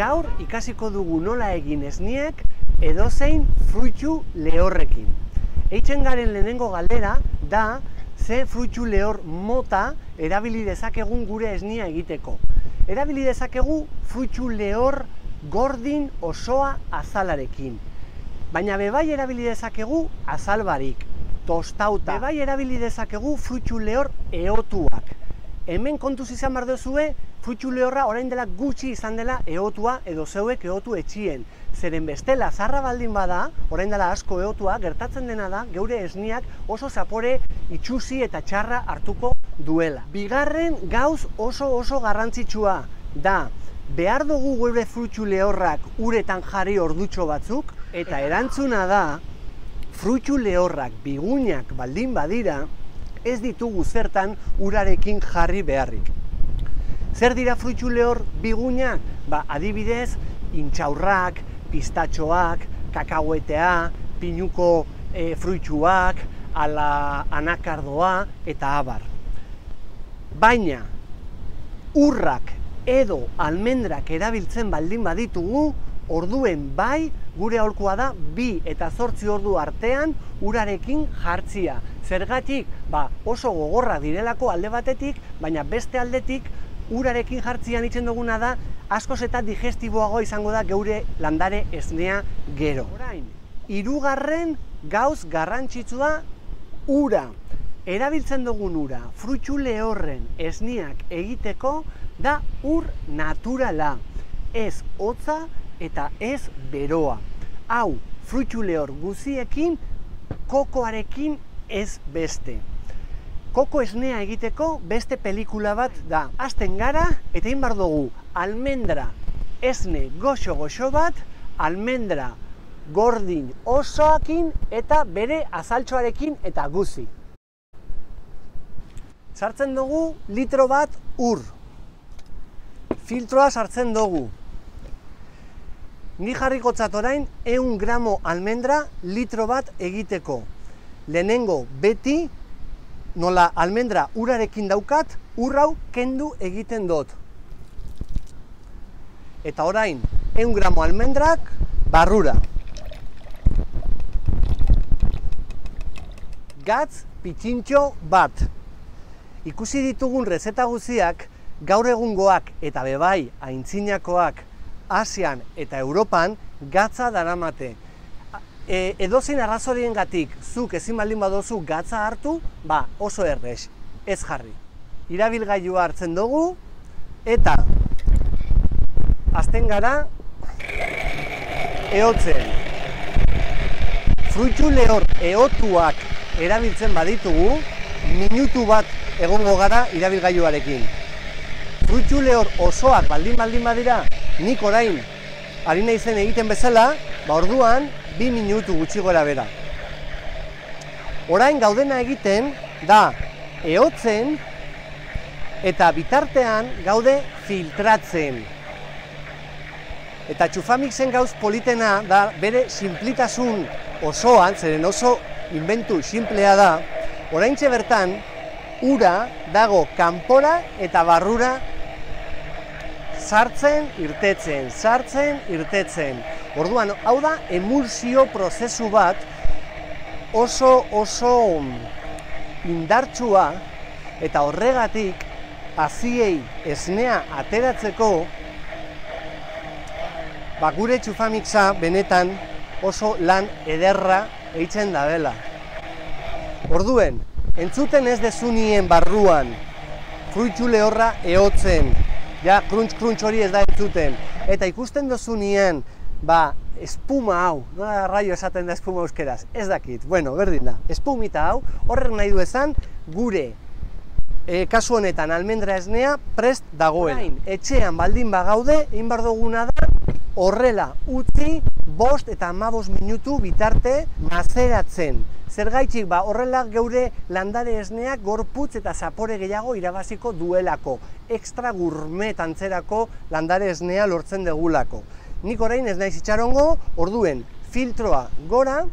Gaur ikasiko dugu nola egin esniek edozein fruitu lehorrekin. Eitzen garen lehenengo galdera da ze fruitu lehor mota erabili dezakegun gure esnia egiteko. Erabili dezakegu fruitu lehor gordin osoa azalarekin. Baina bebai erabili dezakegu azal barik, tostauta. Bebai erabili dezakegu fruitu lehor eotuak. Hemen kontuz izan behar duzue, fruitu lehorra orain dela gutxi izan dela eotua edo zeuek eotu etxien. Zeren bestela, zarra baldin bada, orain dela asko eotua, gertatzen dena da, geure esniak oso zapore itxusi eta txarra hartuko duela. Bigarren gauz oso garrantzitsua da, behar dugu geure fruitu lehorrak uretan jarri ordutxo batzuk, eta erantzuna da, fruitu lehorrak bigunak baldin badira, ez ditugu zertan urarekin jarri beharrik. Zer dira fruitu lehor bigunak? Adibidez, intxaurrak, pistatxoak, kakahuetea, pinuko fruituak, anakardoa eta abar. Baina, urrak edo almendrak erabiltzen baldin baditugu, orduen bai, gure aholkua da 2 eta 8 ordu artean urarekin jartzia. Zergatik, oso gogorrak direlako alde batetik, baina beste aldetik urarekin jartzian itzen duguna da, askoz eta digestiboago izango da geure landare esnea gero. Orain, hirugarren gauz garrantzitsua ura. Erabiltzen dugun ura, fruitu lehorren esniak egiteko da ur naturala. Ez hotza eta ez beroa. Hau, fruitu lehor guziekin, kokoarekin ez beste. Koko esnea egiteko beste pelikula bat da. Hasten gara eta egin behar dugu almendra esne goxo bat, almendra gordin osoakin eta bere azaltxoarekin eta guzi. Sartzen dugu litro bat ur. Filtroa sartzen dugu. Ni jarrikotzat orain 100 gramo almendra litro bat egiteko. Lehenengo beti, nola almendra urarekin daukat, urrau kendu egiten dut. Eta orain, 100 gramo almendrak barrura. Gatz pitxintxo bat. Ikusi ditugun rezeta guziak, gaur egungoak eta bebai aintzinakoak Asian eta Europan gatza daramate. Edozein arrazoriengatik zuk ezin baldin baduzu gatza hartu, oso errez, ez jarri. Irabilgailua hartzen dugu eta hasten gara ehotzen. Fruitu lehor ehotuak erabiltzen baditugu, minutu bat egongo gara irabilgailuarekin. Fruitu lehor osoak baldin badira, nik orain ari naizen egiten bezala, orduan 2 minutu gutxi gora bera. Orain gaudena egiten da ehotzen eta bitartean gaude filtratzen. Eta Txufamixen gauz politena da bere simplitasun osoan, zeren oso inventu simplea da, oraintxe bertan ura dago kanpora eta barrura sartzen, irtetzen, sartzen, irtetzen. Orduan, hau da emulsio prozesu bat oso indartsua eta horregatik haziei esnea ateratzeko gure Txufamixa benetan oso lan ederra eitzen da dela. Orduen, entzuten ez dezunien barruan fruitu lehorra ehotzen, crunch hori ez da entzuten, eta ikusten dozunien espuma hau, nola raio esaten da espuma euskeraz, ez dakit, berdin da, espumita hau, horrek nahi du esan, gure, kasu honetan almendra esnea prest dagoela. Etxean baldin bagaude, egin behar duguna da, horrela utzi 5 eta 15 minutu bitarte mazeratzen. Zergaitzik horrela geure landare esneak gorputz eta zapore gehiago irabaziko duelako. Extra gourmet antzerako landare esnea lortzen degulako. Nik orain ez naiz itxarongo, orduen filtroa gora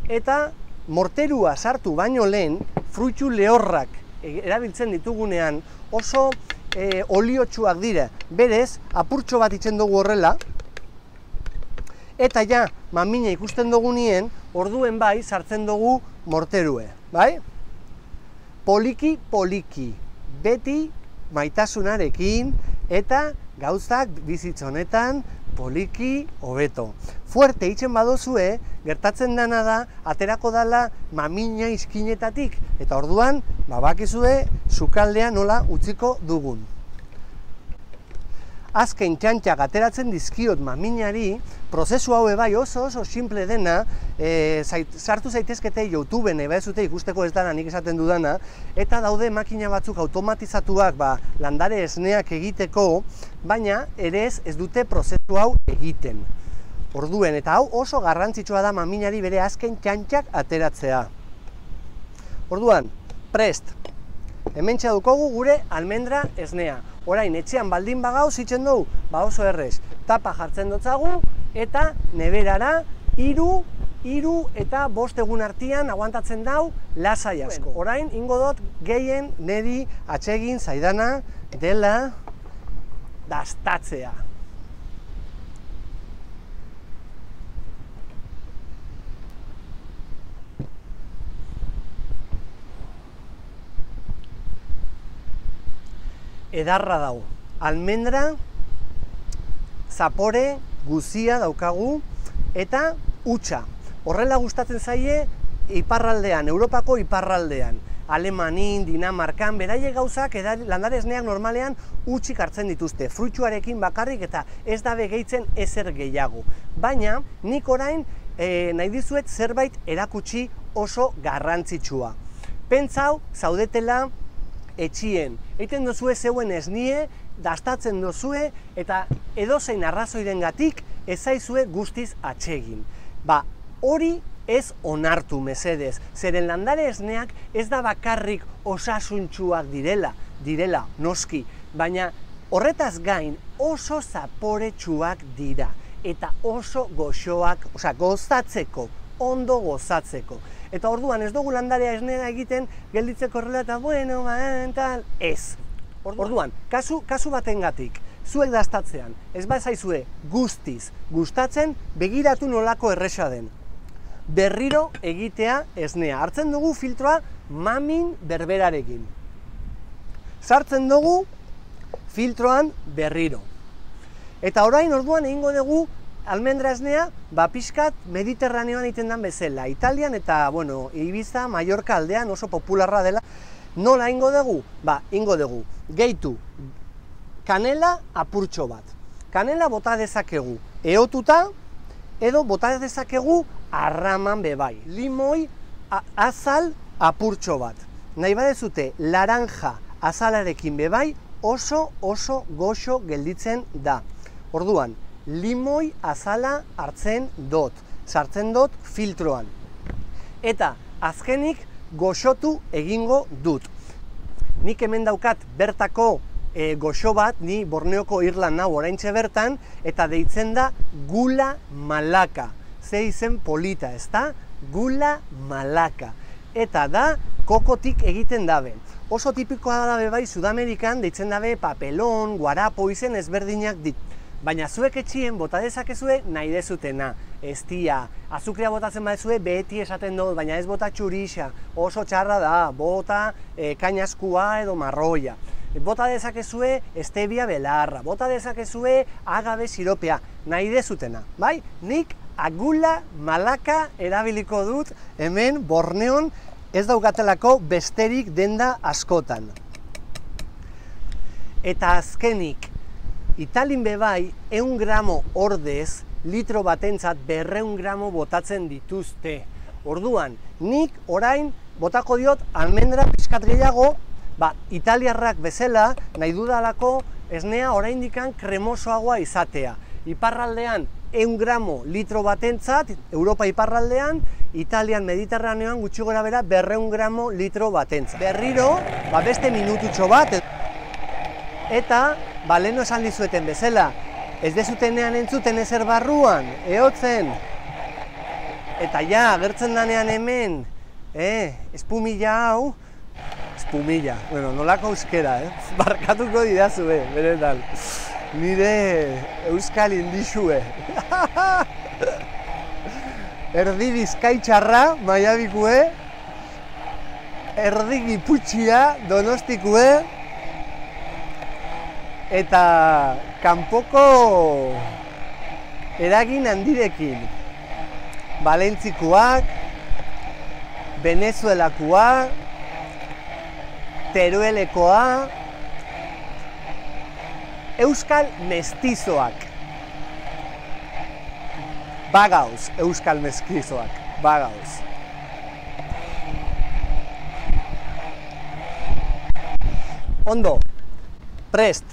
eta morterua sartu baino lehen fruitu lehorrak erabiltzen ditugunean oso oliotsuak dire. Berez, apurtxo bat itzen dugu horrela, eta ja, mamina ikusten dugunien, orduen bai, sartzen dugu morterue, bai? Poliki, poliki, beti maitasunarekin, eta gauzak bizitzonetan poliki hobeto. Fuerte itzen badozue, gertatzen dena da, aterako dala mamina iskinetatik, eta orduan, bakizue, sukaldea nola utziko dugun. Azken txantxak ateratzen dizkiot maminari, prozesu hau bai oso simple dena, sartu zaitezkete YouTubeen zute ikusteko ez dana nik esaten dudana, eta daude makina batzuk automatizatuak landare esneak egiteko, baina ere ez dute prozesu hau egiten. Orduen, eta hau oso garrantzitsua da maminari bere azken txantxak ateratzea. Orduan, prest! Hementxe dukogu gure almendra esnea. Orain, etxean baldin bagau zitzen dugu, oso errez. Tapa jartzen dutzagu eta neberara 3 eta 5 egun artean aguantatzen dau lasai asko. Orain, ingo dut gehien niri atsegin zaidana dela dastatzea. Edarra dago. Almendra, zapore, guzia daukagu, eta hutsa. Horrela gustatzen zaie iparraldean, Europako iparraldean. Alemanin, Dinamarkan, beraie gauzak landare esneak normalean hutsik hartzen dituzte. Fruitsuarekin bakarrik eta ez dabe gehitzen ezer gehiago. Baina, nik orain nahi dizuet zerbait erakutsi oso garrantzitsua. Pentsau, zaudetela etxien. Eiten dozue zeuen esnie, dastatzen dozue, eta edozein arrazoirengatik ezaizue guztiz atsegin. Hori ez onartu mesedez, zeren landare esneak ez da bakarrik osasuntsuak direla, noski, baina horretaz gain oso zaporetsuak dira, eta oso goxoak, gozatzeko, ondo gozatzeko. Eta orduan ez dugu landarea esnea egiten gelditzeko horrela eta bueno, tal, ez. Orduan, kasu batengatik, zuek dastatzean, ez zaizue guztiz gustatzen, begiratu nolako erresa den. Berriro egitea esnea. Hartzen dugu filtroa mamin berberarekin. Sartzen dugu filtroan berriro. Eta orain orduan egingo dugu almendra esnea, pixkat Mediterraneoan egiten den bezala. Italian eta, Ibiza, Mallorca aldean oso popularra dela. Nola ingo dugu? Ingo dugu. Gehitu kanela apurtxo bat. Kanela bota dezakegu eotuta, edo bota dezakegu arraman bebai. Limoi azal apurtxo bat. Nahi badezute laranja azalarekin bebai oso goxo gelditzen da. Orduan, limoi azala hartzen dut, sartzen dut filtroan. Eta azkenik goxotu egingo dut. Nik hemen daukat bertako goxo bat, ni Borneoko irlan nau oraintxe bertan, eta deitzen da gula malaka. Ze izen polita, ezta? Gula malaka. Eta da kokotik egiten dabe. Oso tipikoa dabe bai Sudamerikan, deitzen dabe papelon, guarapo izen ezberdinak dit. Baina zuek etxien bota dezakezue nahi dezutena. Eztia, azukrea botatzen badezue beti esaten dut, baina ez bota txurixa, oso txarra da, bota kainaskua edo marroia. Bota dezakezue stevia belarra, bota dezakezue agave siropea, nahi dezutena, bai? Nik agula malaka erabiliko dut hemen Borneon ez daukatelako besterik denda askotan. Eta azkenik, Italin bebai 100 gramo ordez litro batentzat 200 gramo botatzen dituzte. Orduan, nik orain botako diot almendra pixkat gehiago, italiarrak bezala nahi dudalako esnea oraindikan kremosoagoa izatea. Iparraldean 100 gramo litro batentzat, Europa iparraldean, Italian Mediterraneoan gutxi gora bera 200 gramo litro batentzat. Berriro, beste minututxo bat, eta leheno esan dizueten bezala, ez dezutenean entzuten ezer barruan, ehotzen. Eta ja, agertzen danean hemen, espumila hau, espumilla. Bueno, nolako euskera, barkatuko didazue, benetan. Nire euskal indixue. Erdi bizkaitxarra, maiabikue, erdi giputxia, donostikue, eta kanpoko eragin handirekin. Valentzikoak, Venezuelakoa, Teruelekoa, euskal mestizoak. Bagauz, euskal mestizoak, bagauz. Ondo, prest.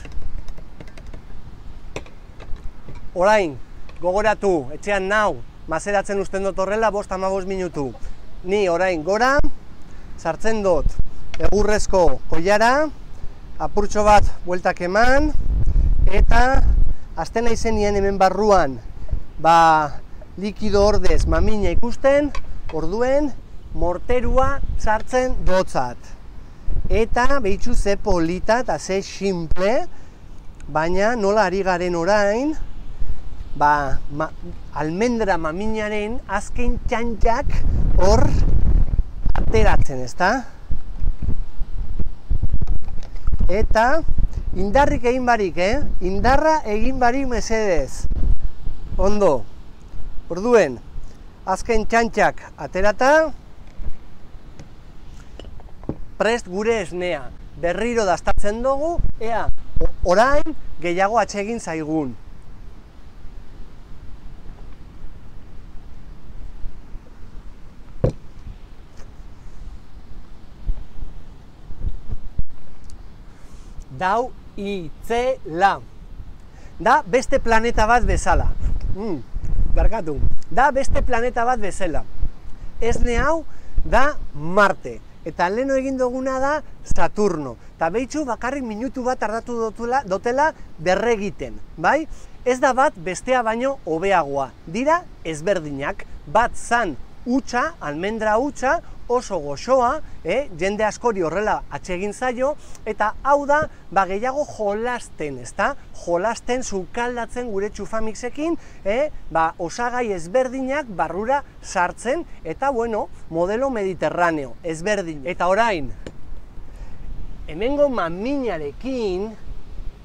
Orain, gogoratu, etxean nau, mazeratzen usten dut horrela, 5-15 minutu. Ni orain gora, sartzen dut egurrezko koilara, apurtxo bat bueltak eman, eta hasten naizenien hemen barruan, likido ordez mamina ikusten, orduen morterua sartzen dotzat. Eta behitxu ze polita eta ze simple, baina nola ari garen orain, almendra maminaren azken txantxak hor ateratzen, ezta? Eta indarrik egin barik, indarra egin barik mesedez. Ondo, orduen, azken txantxak aterata, prest gure esnea. Berriro dastatzen dugu, ea, orain gehiago atsegin zaigun. Dau itzela. Da beste planeta bat bezala. Barkatu. Da beste planeta bat bezala. Esne hau da Marte. Eta leheno egin duguna da Saturno. Eta behitxu bakarrik minutu bat tardatu dotela berregiten. Bai? Ez da bat bestea baino hobeagoa. Dira ezberdinak. Bat zan hutsa, almendra hutsa, oso goxoa, jende askori horrela atsegin zaio, eta hau da, gehiago jolasten, ezta? Jolasten, sukaldatzen gure txufamixekin, osagai ezberdinak barrura sartzen, eta bueno, modelo mediterraneo, ezberdin. Eta orain, hemengo maminarekin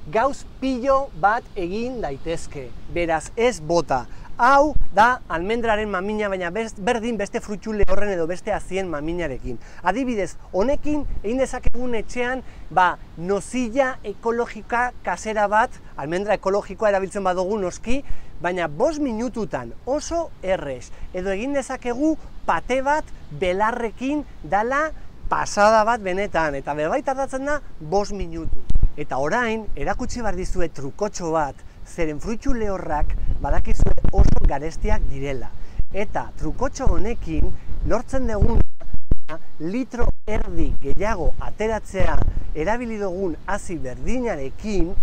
gauz pilo bat egin daitezke, beraz ez bota. Hau da almendraren mamina, baina berdin beste fruitu lehorren edo beste azien maminarekin. Adibidez, honekin egin dezakegun etxean nozilla ekologika kasera bat, almendra ekologikoa erabiltzen badugu noski, baina 5 minututan oso errez. Edo egin dezakegu pate bat belarrekin dala pasada bat benetan, eta berbait tardatzen da 5 minutu. Eta orain, erakutsi behar dizue trukotxo bat, zeren fruitu lehorrak badakizue oso garestiak direla. Eta trukotxo honekin lortzen dugun litro erdi gehiago ateratzea erabili dugun hazi berdinarekin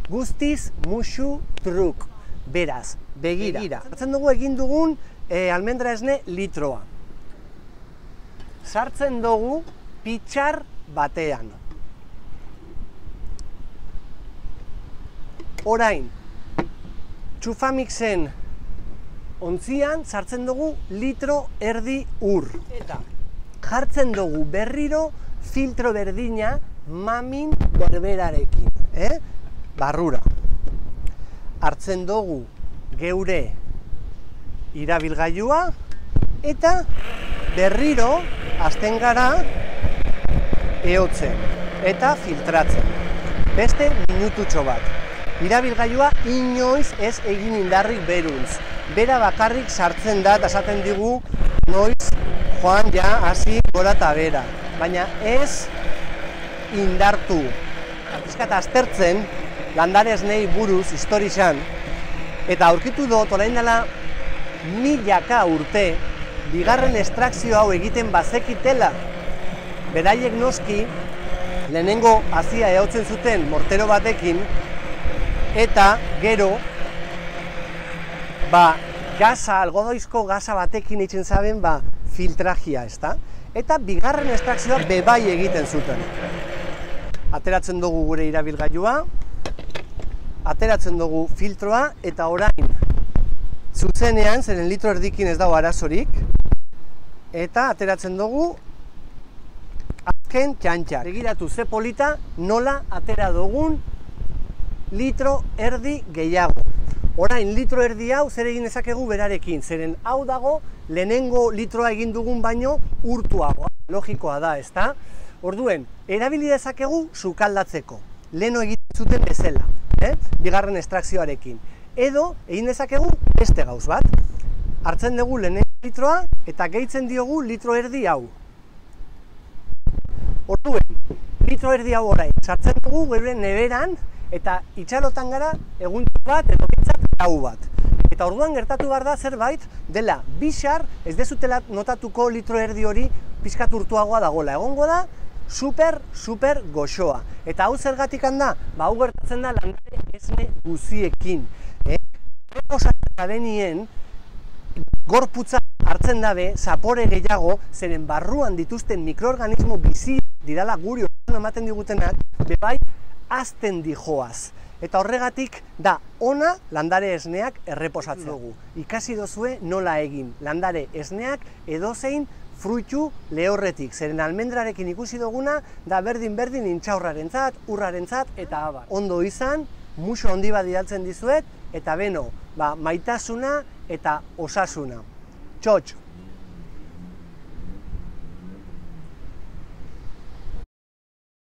guztiz musu truk. Beraz, begira. Sartzen dugu egin dugun almendra esne litroa. Sartzen dugu pitxar batean. Orain, txufamixen ontzian sartzen dugu litro erdi ur. Eta jartzen dugu berriro filtro berdina mamin berberarekin. Barrura. Hartzen dugu geure irabilgailua eta berriro hasten gara ehotzen eta filtratzen. Beste minututxo bat. Irabilgailua inoiz ez egin indarrik beruntz. Bera bakarrik sartzen da eta esaten digu noiz joan ja hasi gora eta bera. Baina ez indartu. Pizkat aztertzen landare esnei buruz historizan, eta aurkitu dut orain dela milaka urte bigarren estrakzio hau egiten bazekitela. Beraiek noski lehenengo hazia ehotzen zuten mortero batekin, eta gero gaza, algodoizko gaza batekin eitzen zaben filtrajia, ezta? eta bigarren estrakzioa bebai egiten zuten. Ateratzen dugu gure irabilgailua, ateratzen dugu filtroa, eta orain zuzenean, zeren litro erdikin ez dago arazorik, eta ateratzen dugu azken txantxak. Begiratu ze polita nola atera dugun litro erdi gehiago. Orain litro erdi hau zer egin dezakegu berarekin, zeren hau dago lehenengo litroa egin dugun baino urtuagoa. Logikoa da, ezta? Orduen, erabili dezakegu sukaldatzeko, leheno egiten zuten bezala, bigarren estrakzioarekin. Edo, egin dezakegu beste gauz bat. Hartzen dugu lehenengo litroa eta gehitzen diogu litro erdi hau. Orduen, litro erdi hau orain, sartzen dugu gure neberan eta itxarotan gara eguntzu bat edo bintzat lau bat. Eta orduan gertatu behar da zerbait dela bixar ez dezutela notatuko litro erdi hori pixkat urtuagoa dagoela. Egongo da super goxoa. Eta hau zergatik handa, hau gertatzen da landare esne guziekin. Osatzen benien, gorputza hartzen dabe, zapore gehiago, zeren barruan dituzten mikroorganismo bizi dirala guri osasun ematen digutenak, bebai azten dijoaz. Eta horregatik da ona landare esneak erreposatzen dugu. Ikasi dozue nola egin landare esneak edozein fruitu lehorretik. Zeren almendrarekin ikusi duguna da berdin intxaurrarentzat, urrarentzat eta abar. Ondo izan, muxo handi bat bidaltzen dizuet eta beno, maitasuna eta osasuna. Txotx!